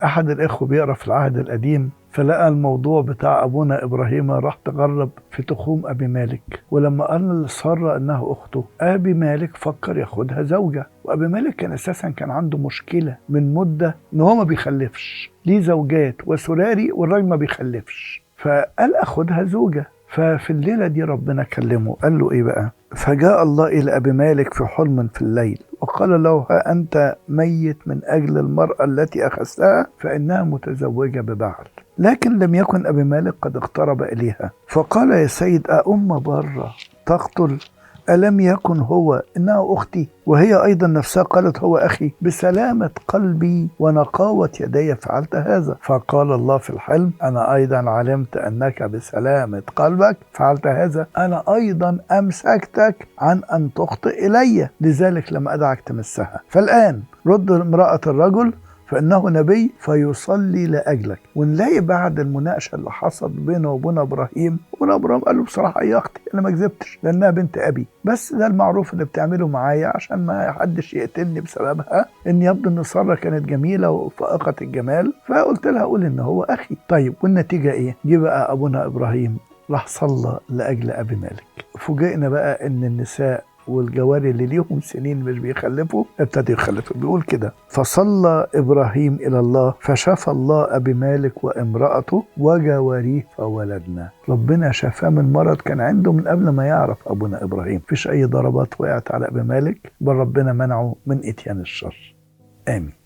أحد الإخوة بيقرأ في العهد القديم فلقى الموضوع بتاع أبونا إبراهيم راح تغرب في تخوم أبي مالك، ولما قال لسارة إنها أخته أبي مالك فكر ياخدها زوجة، وأبي مالك كان أساسا كان عنده مشكلة من مدة إن هو ما بيخلفش، ليه زوجات وسراري والراجل ما بيخلفش، فقال أخدها زوجة. ففي الليلة دي ربنا كلمه قال له إيه بقى؟ فجاء الله إلى أبي مالك في حلم في الليل وقال له ها أنت ميت من أجل المرأة التي أخذتها فإنها متزوجة ببعل. لكن لم يكن أبي مالك قد اقترب إليها، فقال يا سيد أأم برة تقتل؟ ألم يكن هو إنها أختي؟ وهي أيضا نفسها قالت هو أخي، بسلامة قلبي ونقاوة يدي فعلت هذا. فقال الله في الحلم أنا أيضا علمت أنك بسلامة قلبك فعلت هذا، أنا أيضا أمسكتك عن أن تخطئ إلي، لذلك لم أدعك تمسها. فالآن رد امرأة الرجل فإنه نبي فيصلي لأجلك. ونلاقي بعد المناقشة اللي حصل بينه وبين إبراهيم، وبين إبراهيم قال له بصراحة يا أختي أنا ما كذبتش لأنها بنت أبي، بس ده المعروف اللي بتعمله معايا عشان ما حدش يقتلني بسببها، إن يبدو إن سارة كانت جميلة وفائقة الجمال، فقلت لها قول إن هو أخي. طيب والنتيجة إيه؟ جه بقى أبونا إبراهيم راح صلى لأجل أبي مالك. فوجئنا بقى إن النساء والجواري اللي ليهم سنين مش بيخلفوا ابتدوا يخلفوا. بيقول كده فصلى إبراهيم إلى الله فشفى الله أبي مالك وامرأته وجواريه فولدنا. ربنا شفاه من مرض كان عنده من قبل ما يعرف أبونا إبراهيم، فيش أي ضربات وقعت على أبي مالك، بل ربنا منعه من إتيان الشر. آمين.